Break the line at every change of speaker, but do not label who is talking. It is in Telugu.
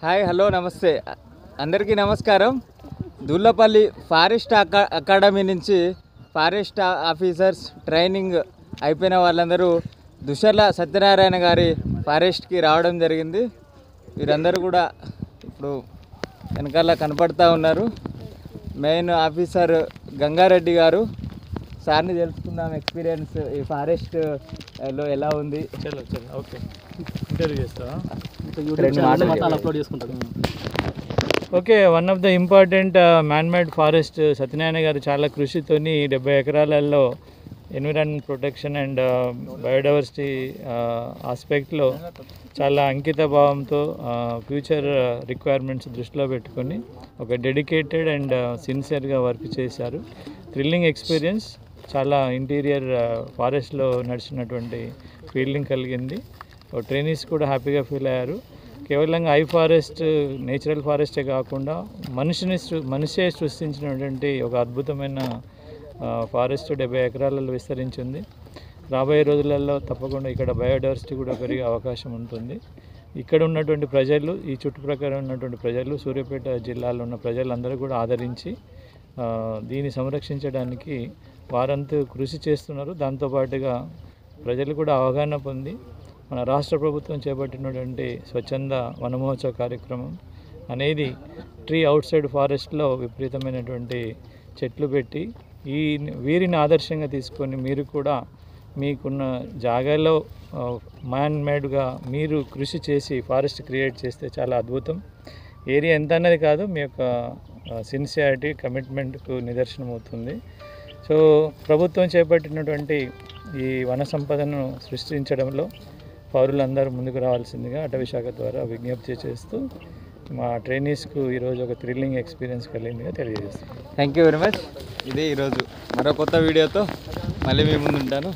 హాయ్ హలో నమస్తే అందరికీ నమస్కారం. దూళ్ళపల్లి ఫారెస్ట్ అకాడమీ నుంచి ఫారెస్ట్ ఆఫీసర్స్ ట్రైనింగ్ అయిపోయిన వాళ్ళందరూ దుషర్ల సత్యనారాయణ గారి ఫారెస్ట్కి రావడం జరిగింది. వీరందరూ కూడా ఇప్పుడు వెనకాల కనపడతా ఉన్నారు. మెయిన్ ఆఫీసర్ గంగారెడ్డి గారు. సార్ని తెలుసుకుందాం ఎక్స్పీరియన్స్ ఈ ఫారెస్ట్లో ఎలా ఉంది.
ఓకే, ఇంటర్వ్యూ చేస్తావా? Okay, one of the important man-made forest Satyanarayana గారు చాలా కృషితోని 70 ఎకరాలలో ఎన్విరాన్మెంట్ ప్రొటెక్షన్ అండ్ బయోడైవర్సిటీ ఆస్పెక్ట్లో చాలా అంకిత భావంతో ఫ్యూచర్ రిక్వైర్మెంట్స్ దృష్టిలో పెట్టుకొని ఒక డెడికేటెడ్ అండ్ సిన్సియర్గా వర్క్ చేశారు. థ్రిల్లింగ్ ఎక్స్పీరియన్స్, చాలా ఇంటీరియర్ ఫారెస్ట్లో నడిచినటువంటి ఫీల్డింగ్ కలిగింది. ట్రైనీస్ కూడా హ్యాపీగా ఫీల్ అయ్యారు. కేవలం ఐ ఫారెస్ట్ నేచురల్ ఫారెస్టే కాకుండా మనిషే సృష్టించినటువంటి ఒక అద్భుతమైన ఫారెస్ట్ 70 ఎకరాలలో విస్తరించింది. రాబోయే రోజులలో తప్పకుండా ఇక్కడ బయోడైవర్సిటీ కూడా పెరిగే అవకాశం ఉంటుంది. ఇక్కడ ఉన్నటువంటి ప్రజలు, ఈ చుట్టుప్రక్కల ఉన్నటువంటి ప్రజలు, సూర్యాపేట జిల్లాలో ఉన్న ప్రజలందరూ కూడా ఆదరించి దీన్ని సంరక్షించడానికి వారంతా కృషి చేస్తున్నారు. దాంతోపాటుగా ప్రజలు కూడా అవగాహన పొంది మన రాష్ట్ర ప్రభుత్వం చేపట్టినటువంటి స్వచ్ఛంద వనమహోత్సవ కార్యక్రమం అనేది ట్రీ అవుట్ సైడ్ ఫారెస్ట్లో విపరీతమైనటువంటి చెట్లు పెట్టి వీరిని ఆదర్శంగా తీసుకొని మీరు కూడా మీకున్న జాగాలో మ్యాన్మేడ్గా మీరు కృషి చేసి ఫారెస్ట్ క్రియేట్ చేస్తే చాలా అద్భుతం. ఏరియా ఎంత అన్నది కాదు, మీ యొక్క సిన్సియారిటీ కమిట్మెంట్కు నిదర్శనం అవుతుంది. సో ప్రభుత్వం చేపట్టినటువంటి ఈ వన సంపదను సృష్టించడంలో పౌరులందరూ ముందుకు రావాల్సిందిగా అటవీ శాఖ ద్వారా విజ్ఞప్తి చేస్తూ మా ట్రైనీస్కు ఈరోజు ఒక థ్రిల్లింగ్ ఎక్స్పీరియన్స్ కలిగిందిగా తెలియజేస్తాను.
Thank you very much. ఇది ఈరోజు మరో కొత్త వీడియోతో మళ్ళీ మీ ముందు ఉంటాను.